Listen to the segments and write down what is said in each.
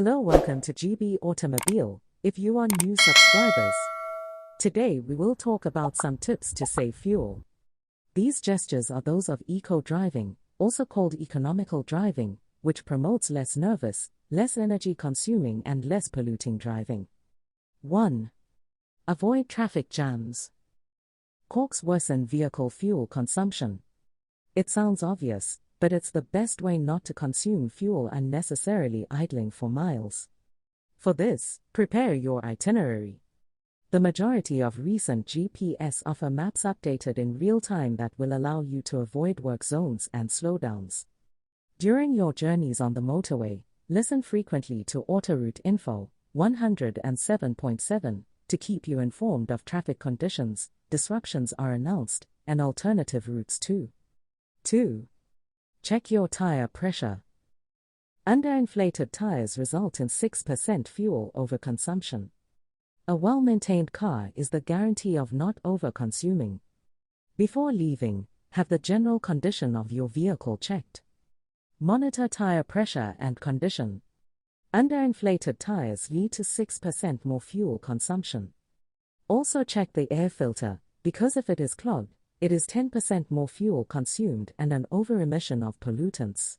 Hello, welcome to GB Automobile. If you are new subscribers, today we will talk about some tips to save fuel. These gestures are those of eco-driving, also called economical driving, which promotes less nervous, less energy-consuming and less polluting driving. 1. Avoid traffic jams. Corks worsen vehicle fuel consumption. It sounds obvious, but it's the best way not to consume fuel unnecessarily idling for miles. For this, prepare your itinerary. The majority of recent GPS offer maps updated in real time that will allow you to avoid work zones and slowdowns. During your journeys on the motorway, listen frequently to Autoroute Info 107.7 to keep you informed of traffic conditions, disruptions are announced, and alternative routes too. 2. Check your tire pressure. Underinflated tires result in 6% fuel overconsumption. A well-maintained car is the guarantee of not over-consuming. Before leaving, have the general condition of your vehicle checked. Monitor tire pressure and condition. Underinflated tires lead to 6% more fuel consumption. Also check the air filter, because if it is clogged, it is 10% more fuel consumed and an over-emission of pollutants.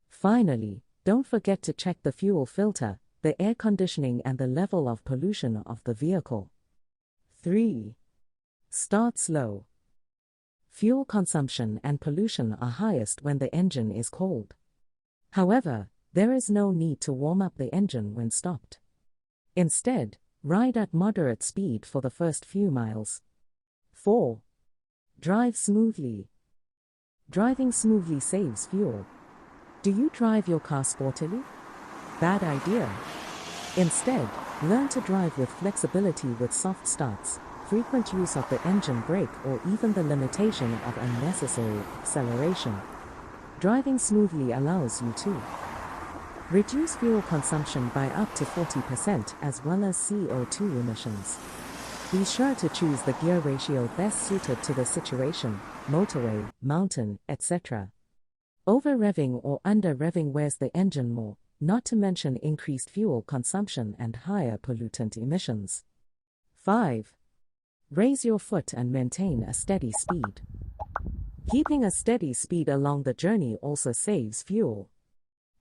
Finally, don't forget to check the fuel filter, the air conditioning and the level of pollution of the vehicle. 3. Start slow. Fuel consumption and pollution are highest when the engine is cold. However, there is no need to warm up the engine when stopped. Instead, ride at moderate speed for the first few miles. 4. Drive smoothly. Driving smoothly saves fuel. Do you drive your car sportily? Bad idea. Instead, learn to drive with flexibility with soft starts, frequent use of the engine brake or even the limitation of unnecessary acceleration. Driving smoothly allows you to reduce fuel consumption by up to 40% as well as CO2 emissions. Be sure to choose the gear ratio best suited to the situation, motorway, mountain, etc. Over-revving or under-revving wears the engine more, not to mention increased fuel consumption and higher pollutant emissions. 5. Raise your foot and maintain a steady speed. Keeping a steady speed along the journey also saves fuel.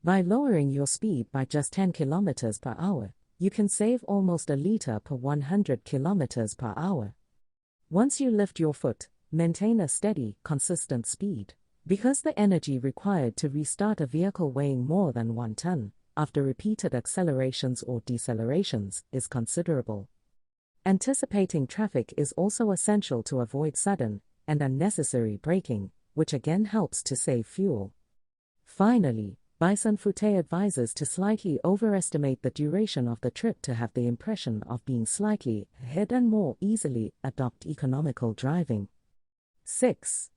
By lowering your speed by just 10 km per hour, you can save almost a liter per 100 km per hour. Once you lift your foot, maintain a steady, consistent speed. Because the energy required to restart a vehicle weighing more than 1 ton, after repeated accelerations or decelerations, is considerable. Anticipating traffic is also essential to avoid sudden and unnecessary braking, which again helps to save fuel. Finally, Bison Fute advises to slightly overestimate the duration of the trip to have the impression of being slightly ahead and more easily adopt economical driving. 6.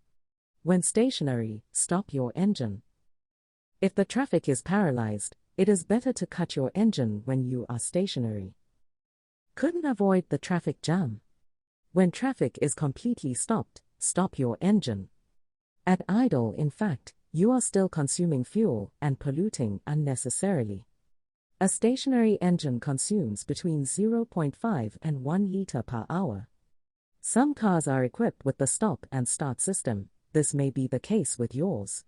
When stationary, stop your engine. If the traffic is paralyzed, it is better to cut your engine when you are stationary. Couldn't avoid the traffic jam? When traffic is completely stopped, stop your engine. At idle, in fact, you are still consuming fuel and polluting unnecessarily. A stationary engine consumes between 0.5 and 1 liter per hour. Some cars are equipped with the stop and start system. This may be the case with yours.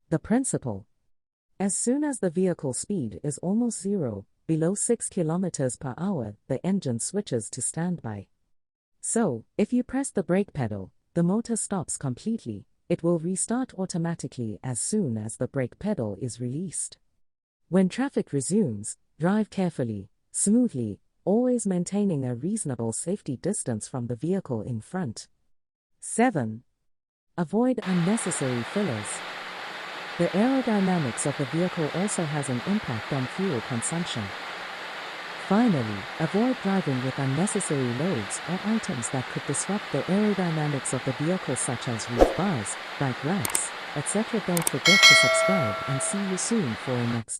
The principle: as soon as the vehicle speed is almost zero, below 6 km per hour, the engine switches to standby. So, if you press the brake pedal, the motor stops completely. It will restart automatically as soon as the brake pedal is released. When traffic resumes, drive carefully, smoothly, always maintaining a reasonable safety distance from the vehicle in front. 7. Avoid unnecessary fillers. The aerodynamics of the vehicle also has an impact on fuel consumption. Finally, avoid driving with unnecessary loads or items that could disrupt the aerodynamics of the vehicle, such as roof bars, bike racks, etc. Don't forget to subscribe and see you soon for a next